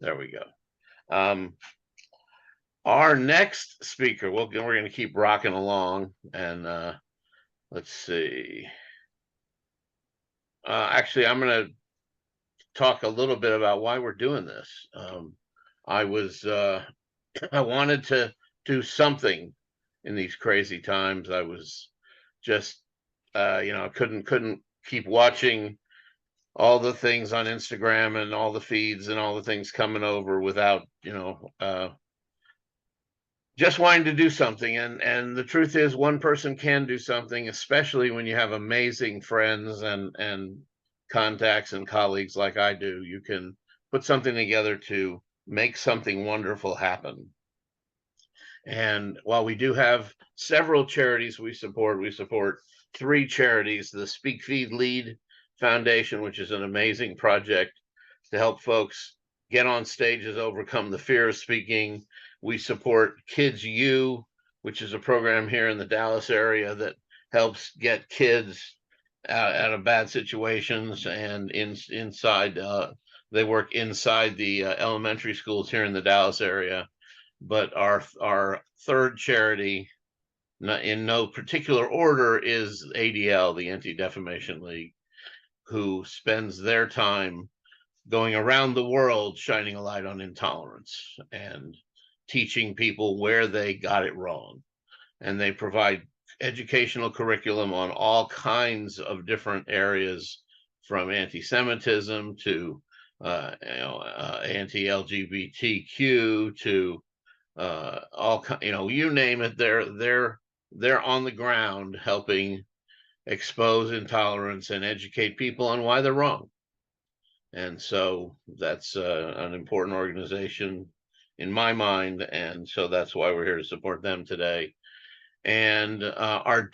There we go. Our next speaker, we're going to keep rocking along, and let's see. Actually, I'm going to talk a little bit about why we're doing this. I wanted to do something in these crazy times. I was just, couldn't keep watching all the things on Instagram and all the feeds and all the things coming over without, just wanting to do something. And the truth is, one person can do something, especially when you have amazing friends and contacts and colleagues like I do. You can put something together to make something wonderful happen. And while we do have several charities we support 3 charities: the Speak Feed Lead Foundation, which is an amazing project to help folks get on stages, overcome the fear of speaking. We support Kids U, which is a program here in the Dallas area that helps get kids out of bad situations, and inside they work inside the elementary schools here in the Dallas area. But our third charity, in no particular order, is ADL, the Anti-Defamation League, who spends their time going around the world shining a light on intolerance and teaching people where they got it wrong. And they provide educational curriculum on all kinds of different areas, from anti-Semitism to anti-LGBTQ to you name it. They're on the ground helping expose intolerance and educate people on why they're wrong. And so that's an important organization in my mind, and so that's why we're here to support them today. And our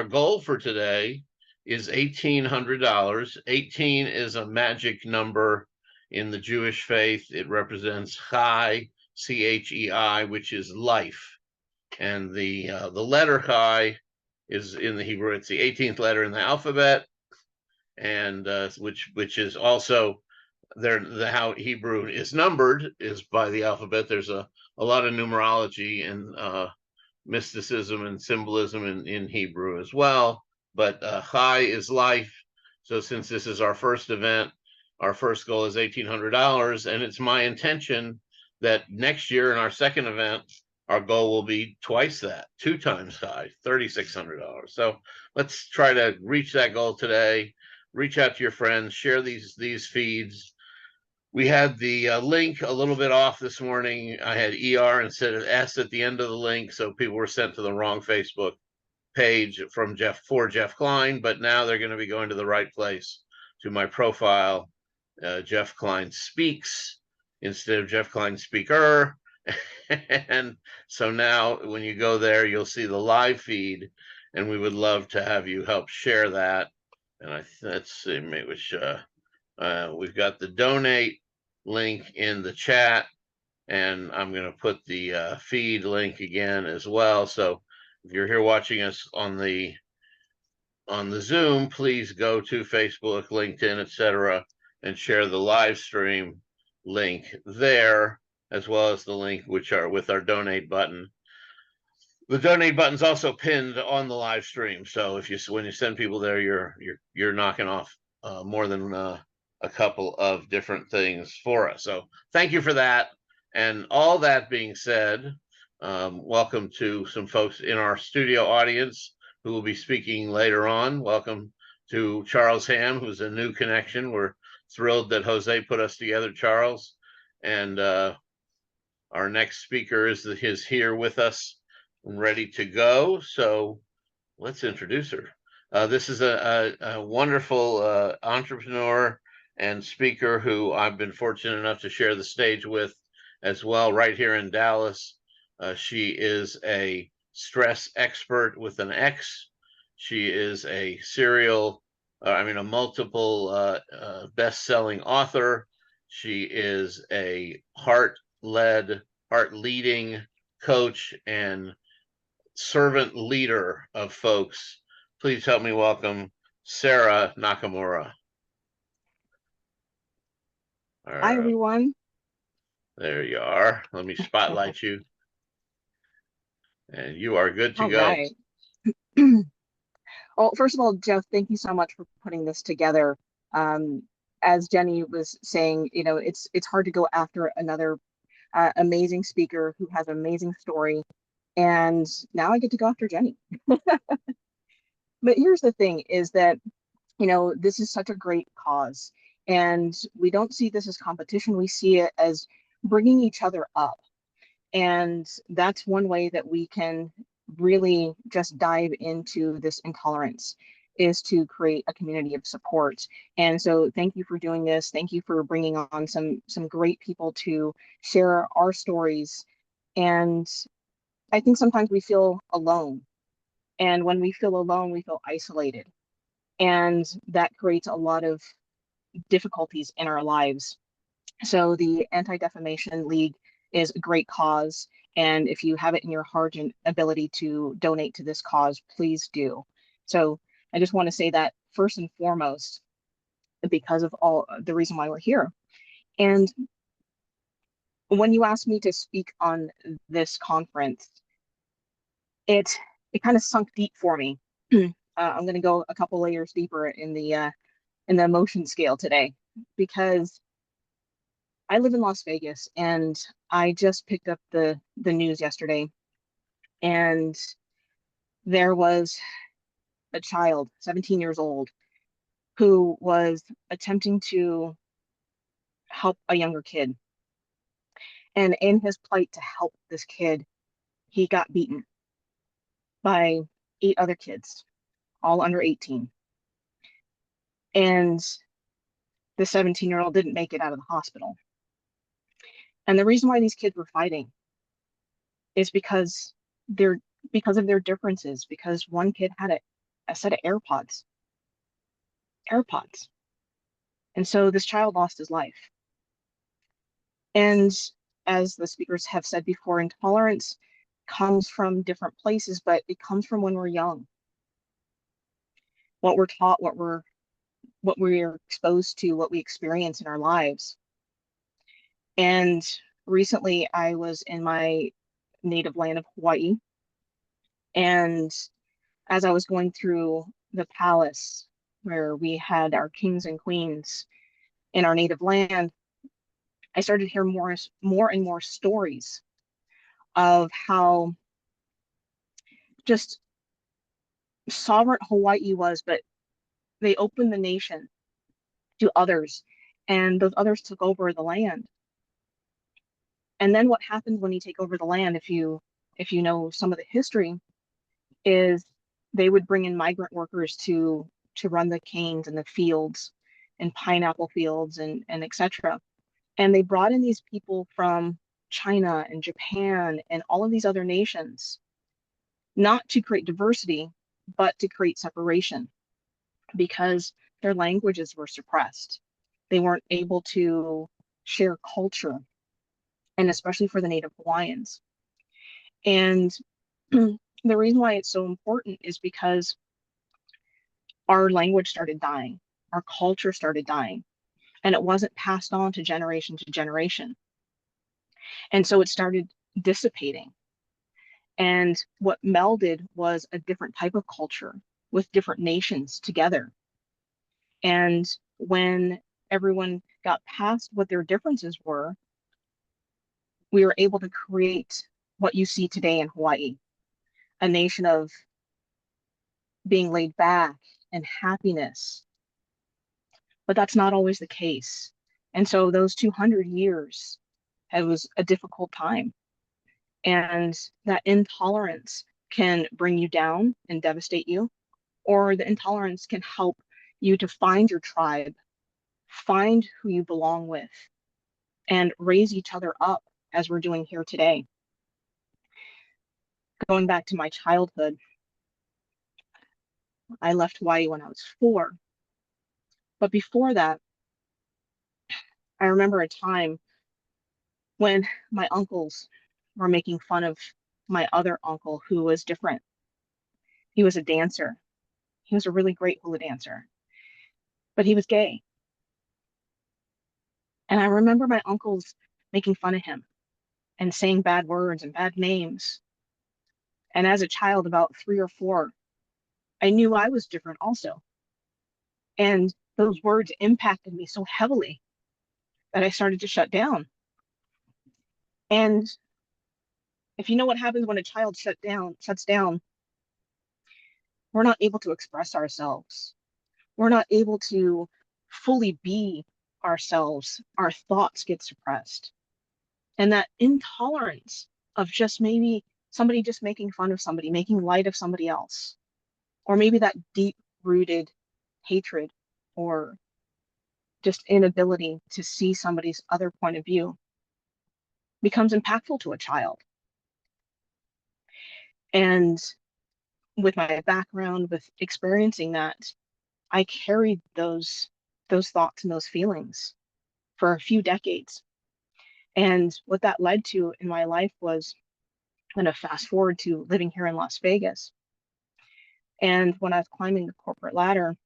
goal for today is $1,800. 18 is a magic number in the Jewish faith. It represents Chai, Chei, which is life, and the letter Chai is in the Hebrew. It's the 18th letter in the alphabet, and which is also how Hebrew is numbered is by the alphabet. There's a lot of numerology and mysticism and symbolism in Hebrew as well. But Chai is life. So since this is our first event, our first goal is $1,800, and it's my intention that next year in our second event, our goal will be twice that, 2 times Chai, $3,600. So let's try to reach that goal today. Reach out to your friends, share these feeds. We had the link a little bit off this morning. I had ER instead of S at the end of the link, so people were sent to the wrong Facebook page from Jeff Klein, but now they're going to be going to the right place, to my profile, Jeff Klein Speaks, instead of Jeff Klein Speaker. And so now when you go there, you'll see the live feed, and we would love to have you help share that. And let's see, maybe we've got the donate link in the chat, and I'm going to put the feed link again as well. So if you're here watching us on the Zoom, please go to Facebook, LinkedIn, etc., and share the live stream link there, as well as the link with our donate button. The donate button's also pinned on the live stream, so when you send people there, you're knocking off more than a couple of different things for us. So thank you for that. And all that being said, welcome to some folks in our studio audience who will be speaking later on. Welcome to Charles Ham, who's a new connection. We're thrilled that Jose put us together, Charles. And our next speaker is here with us and ready to go. So let's introduce her. This is a wonderful entrepreneur and speaker who I've been fortunate enough to share the stage with as well, right here in Dallas. She is a stress expert with an X. She is a multiple best-selling author. She is a heart-leading coach and servant leader of folks. Please help me welcome Sara Nakamura. Hi, everyone. There you are. Let me spotlight you. And you are good to All go. right. Well, first of all, Jeff, thank you so much for putting this together. Um, as Jenny was saying, it's hard to go after another amazing speaker who has an amazing story, and now I get to go after Jenny. But here's the thing: is that this is such a great cause, and we don't see this as competition. We see it as bringing each other up. And that's one way that we can really just dive into this intolerance, is to create a community of support. And so thank you for doing this. Thank you for bringing on some great people to share our stories. And I think sometimes we feel alone. And when we feel alone, we feel isolated. And that creates a lot of difficulties in our lives. So the Anti-Defamation League is a great cause. And if you have it in your heart and ability to donate to this cause, please do. So I just want to say that first and foremost, because of all the reason why we're here. And when you asked me to speak on this conference, it it kind of sunk deep for me. I'm going to go a couple layers deeper in the emotion scale today, because I live in Las Vegas, and I just picked up the news yesterday, and there was a child, 17 years old, who was attempting to help a younger kid. And in his plight to help this kid, he got beaten by 8 other kids, all under 18. And the 17-year-old didn't make it out of the hospital. And the reason why these kids were fighting is they're because of their differences, because one kid had a set of AirPods. And so this child lost his life. And as the speakers have said before, intolerance comes from different places, but it comes from when we're young. What we're taught, what we're exposed to, what we experience in our lives. And recently I was in my native land of Hawaii, and as I was going through the palace where we had our kings and queens in our native land, I started to hear more and more stories of how just sovereign Hawaii was, but they opened the nation to others, and those others took over the land. And then what happens when you take over the land, if you know some of the history, is they would bring in migrant workers to run the canes and the fields and pineapple fields and etc. And they brought in these people from China and Japan and all of these other nations, not to create diversity, but to create separation, because their languages were suppressed. They weren't able to share culture, and especially for the Native Hawaiians. And the reason why it's so important is because our language started dying, our culture started dying, and it wasn't passed on to generation. And so it started dissipating. And what melded was a different type of culture with different nations together. And when everyone got past what their differences were, we were able to create what you see today in Hawaii, a nation of being laid back and happiness. But that's not always the case. And so those 200 years, it was a difficult time. And that intolerance can bring you down and devastate you, or the intolerance can help you to find your tribe, find who you belong with, and raise each other up as we're doing here today. Going back to my childhood, I left Hawaii when I was 4. But before that, I remember a time when my uncles were making fun of my other uncle who was different. He was a dancer. He was a really great hula dancer, but he was gay. And I remember my uncles making fun of him and saying bad words and bad names. And as a child, about 3 or 4, I knew I was different also. And those words impacted me so heavily that I started to shut down. And if you know what happens when a child shuts down, we're not able to express ourselves. We're not able to fully be ourselves. Our thoughts get suppressed. And that intolerance of just maybe somebody just making fun of somebody, making light of somebody else, or maybe that deep rooted hatred or just inability to see somebody's other point of view becomes impactful to a child. And with my background, with experiencing that, I carried those thoughts and those feelings for a few decades. And what that led to in my life was, I'm going to fast forward to living here in Las Vegas. And when I was climbing the corporate ladder,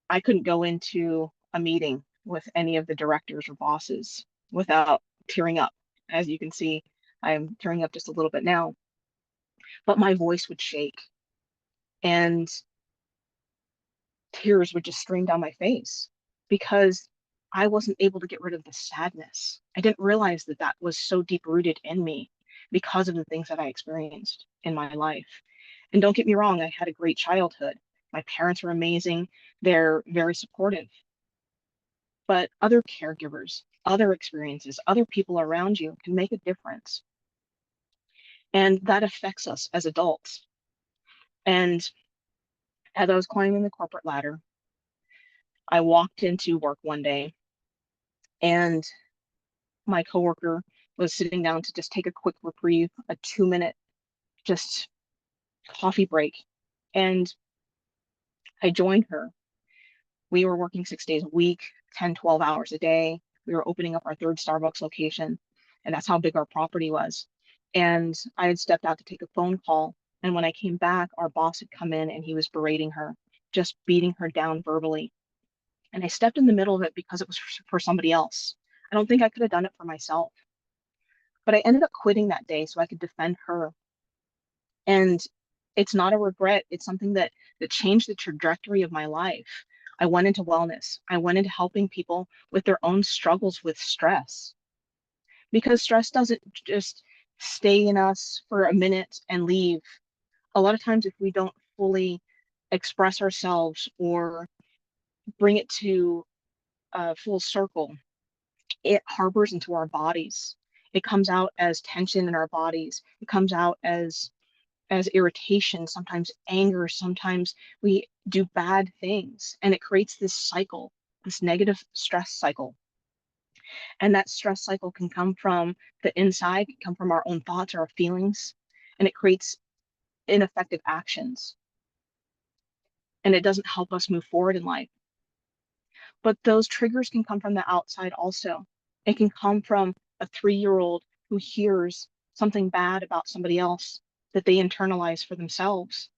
I couldn't go into a meeting with any of the directors or bosses without tearing up. As you can see, I'm tearing up just a little bit now, but my voice would shake and tears would just stream down my face because I wasn't able to get rid of the sadness. I didn't realize that that was so deep rooted in me because of the things that I experienced in my life. And don't get me wrong, I had a great childhood. My parents were amazing. They're very supportive. But other caregivers, other experiences, other people around you can make a difference. And that affects us as adults. And as I was climbing the corporate ladder, I walked into work one day and my coworker was sitting down to just take a quick reprieve, a 2 minute just coffee break. And I joined her. We were working 6 days a week, 10, 12 hours a day. We were opening up our third Starbucks location, and that's how big our property was. And I had stepped out to take a phone call. And when I came back, our boss had come in and he was berating her, just beating her down verbally. And I stepped in the middle of it because it was for somebody else. I don't think I could have done it for myself. But I ended up quitting that day so I could defend her. And it's not a regret. It's something that changed the trajectory of my life. I went into wellness. I went into helping people with their own struggles with stress because stress doesn't just stay in us for a minute and leave. A lot of times, if we don't fully express ourselves or bring it to a full circle, it harbors into our bodies. It comes out as tension in our bodies. It comes out as irritation, sometimes anger, sometimes we do bad things, and it creates this cycle, this negative stress cycle. And that stress cycle can come from the inside, can come from our own thoughts or our feelings, and it creates ineffective actions. And it doesn't help us move forward in life. But those triggers can come from the outside also. It can come from a 3-year-old who hears something bad about somebody else that they internalize for themselves.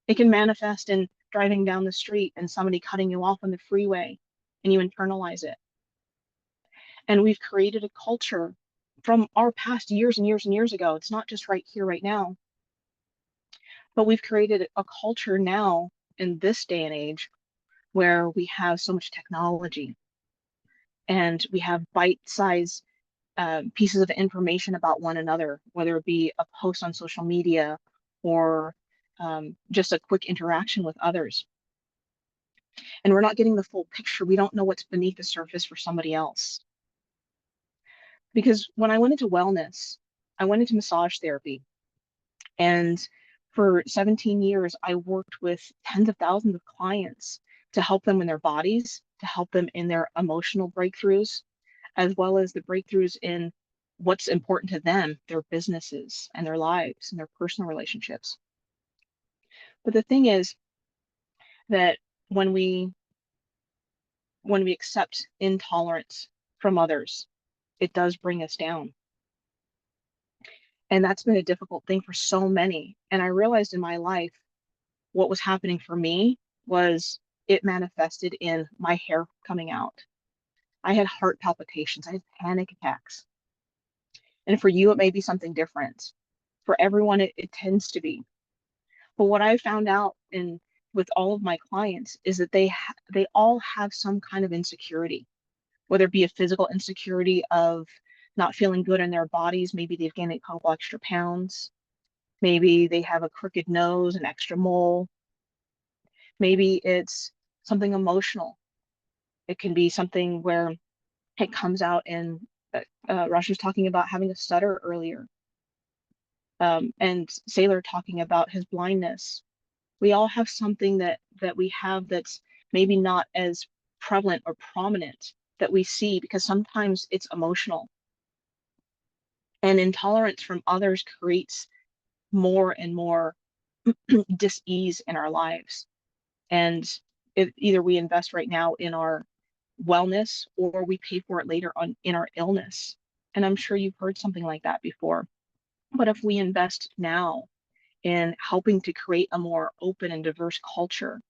It can manifest in driving down the street and somebody cutting you off on the freeway and you internalize it. And we've created a culture from our past years and years and years ago. It's not just right here, right now, but we've created a culture now in this day and age where we have so much technology and we have bite-sized pieces of information about one another, whether it be a post on social media or just a quick interaction with others. And we're not getting the full picture. We don't know what's beneath the surface for somebody else. Because when I went into wellness, I went into massage therapy. And for 17 years, I worked with tens of thousands of clients to help them in their bodies, to help them in their emotional breakthroughs, as well as the breakthroughs in what's important to them, their businesses and their lives and their personal relationships. But the thing is that when we accept intolerance from others, it does bring us down. And that's been a difficult thing for so many. And I realized in my life, what was happening for me was it manifested in my hair coming out. I had heart palpitations. I had panic attacks. And for you, it may be something different. For everyone, it tends to be. But what I found out in with all of my clients is that they all have some kind of insecurity, whether it be a physical insecurity of not feeling good in their bodies. Maybe they've gained a couple extra pounds. Maybe they have a crooked nose, an extra mole. Maybe it's something emotional. It can be something where it comes out in, Rush was talking about having a stutter earlier, and Sailor talking about his blindness. We all have something that we have that's maybe not as prevalent or prominent that we see because sometimes it's emotional. And intolerance from others creates more and more dis-ease in our lives. And either we invest right now in our wellness or we pay for it later on in our illness. And I'm sure you've heard something like that before. But if we invest now in helping to create a more open and diverse culture,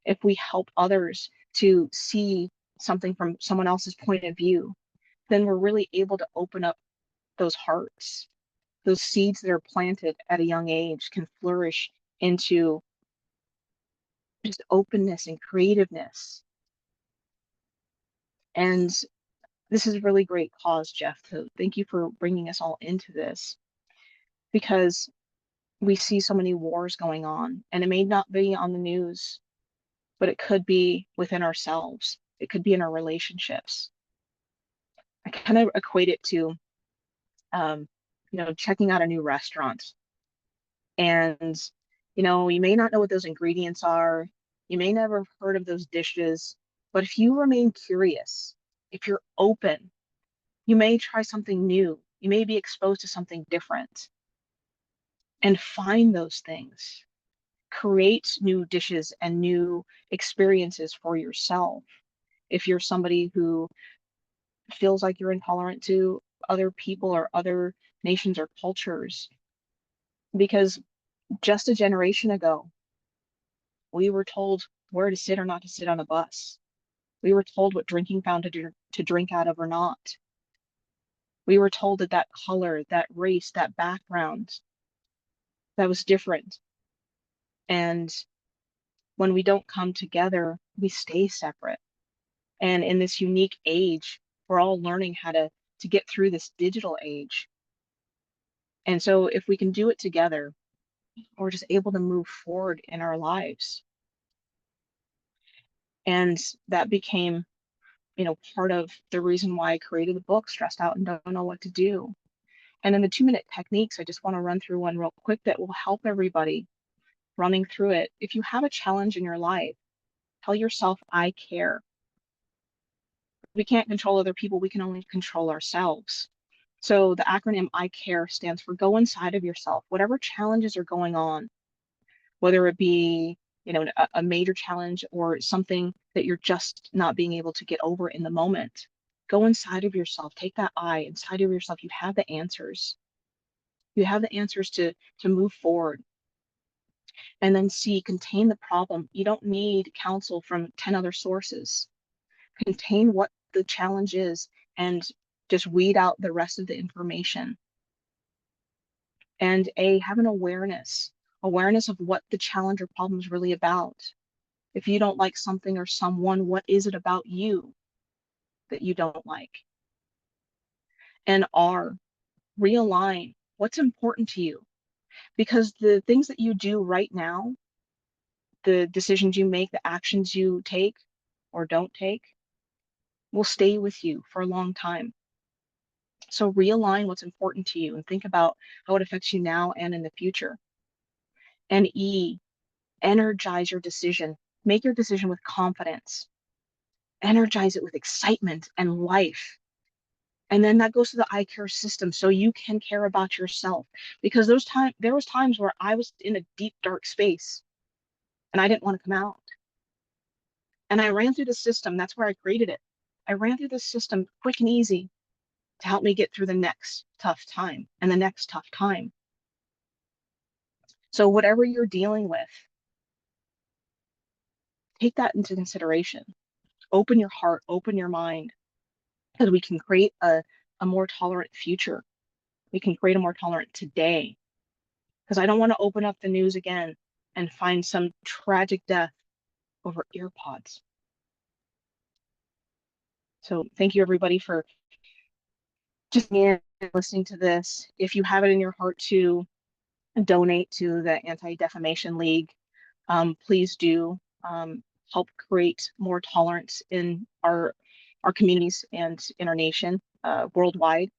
if we help others to see something from someone else's point of view, then we're really able to open up those hearts. Those seeds that are planted at a young age can flourish into just openness and creativeness. And this is a really great cause, Jeff. So thank you for bringing us all into this because we see so many wars going on, and it may not be on the news, but it could be within ourselves. It could be in our relationships. I kind of equate it to, um, checking out a new restaurant. And, you may not know what those ingredients are. You may never have heard of those dishes, but if you remain curious, if you're open, you may try something new. You may be exposed to something different and find those things. Create new dishes and new experiences for yourself. If you're somebody who feels like you're intolerant to other people or other nations or cultures, because just a generation ago, we were told where to sit or not to sit on a bus. We were told what drinking fountain to drink out of or not. We were told that that color, that race, that background, that was different. And when we don't come together, we stay separate. And in this unique age, we're all learning how to get through this digital age. And so if we can do it together, we're just able to move forward in our lives. And that became, part of the reason why I created the book, Stressed Out and Don't Know What to Do. And in the 2-minute techniques, I just want to run through one real quick that will help everybody running through it. If you have a challenge in your life, tell yourself, I care. We can't control other people, we can only control ourselves. So the acronym I care stands for go inside of yourself. Whatever challenges are going on, whether it be, a major challenge or something that you're just not being able to get over in the moment, go inside of yourself. Take that I inside of yourself. You have the answers. You have the answers to move forward. And then C, contain the problem. You don't need counsel from 10 other sources. Contain what the challenge is and just weed out the rest of the information. And A, have an awareness of what the challenge or problem is really about. If you don't like something or someone, what is it about you that you don't like? And R, realign what's important to you. Because the things that you do right now, the decisions you make, the actions you take or don't take, will stay with you for a long time. So realign what's important to you and think about how it affects you now and in the future. And E, energize your decision. Make your decision with confidence. Energize it with excitement and life. And then that goes to the I care system so you can care about yourself. Because there was times where I was in a deep, dark space and I didn't want to come out. And I ran through the system. That's where I created it. I ran through the system quick and easy to help me get through the next tough time and the next tough time. So whatever you're dealing with, take that into consideration. Open your heart, open your mind, because we can create a more tolerant future. We can create a more tolerant today, because I don't want to open up the news again and find some tragic death over earpods. So thank you everybody for just listening to this. If you have it in your heart to donate to the Anti-Defamation League, please do. Help create more tolerance in our communities and in our nation, worldwide.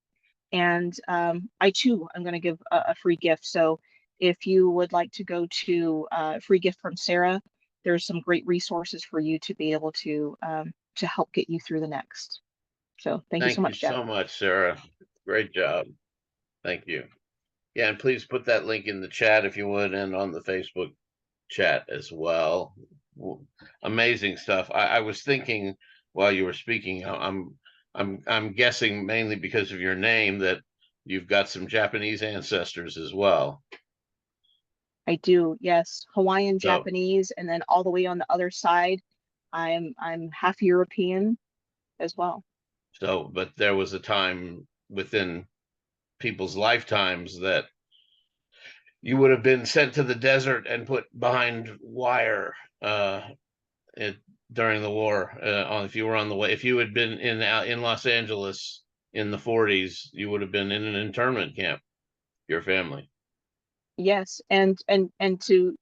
And I too am going to give a free gift. So if you would like to go to a free gift from Sara, there's some great resources for you to be able to help get you through the next. So thank you so Thank you much, Jeff. so much, Sarah. Great job. Thank you. Yeah, and please put that link in the chat if you would, and on the Facebook chat as well. Amazing stuff. I was thinking while you were speaking, I'm guessing mainly because of your name that you've got some Japanese ancestors as well. I do, yes. Hawaiian, So Japanese, and then all the way on the other side, I'm half European as well. but there was a time within people's lifetimes that you would have been sent to the desert and put behind wire it, during the war. If you were on the way, if you had been in Los Angeles in the 40s, you would have been in an internment camp. Your family. Yes, and to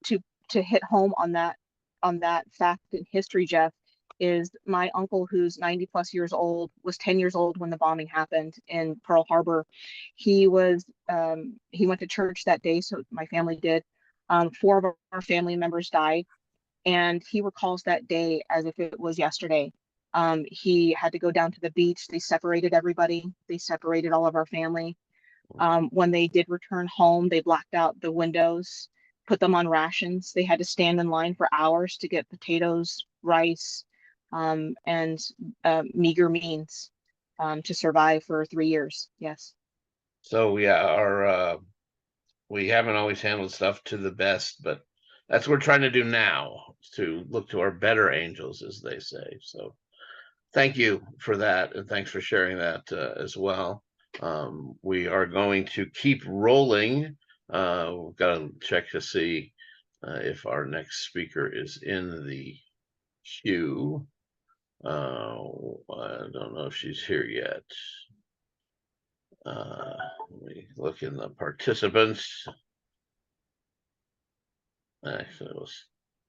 hit home on that fact in history, Jeff, is my uncle who's 90 plus years old, was 10 years old when the bombing happened in Pearl Harbor. He went to church that day, so my family did. Four of our family members died, and he recalls that day as if it was yesterday. He had to go down to the beach. They separated everybody. They separated all of our family. When they did return home, they blacked out the windows, put them on rations. They had to stand in line for hours to get potatoes, rice, and meager means to survive for 3 years. Yes. So yeah, our we haven't always handled stuff to the best, but that's what we're trying to do now, to look to our better angels, as they say. So thank you for that, and thanks for sharing that as well. We are going to keep rolling. We've got to check to see if our next speaker is in the queue. I don't know if she's here yet. Let me look in the participants. Actually, it was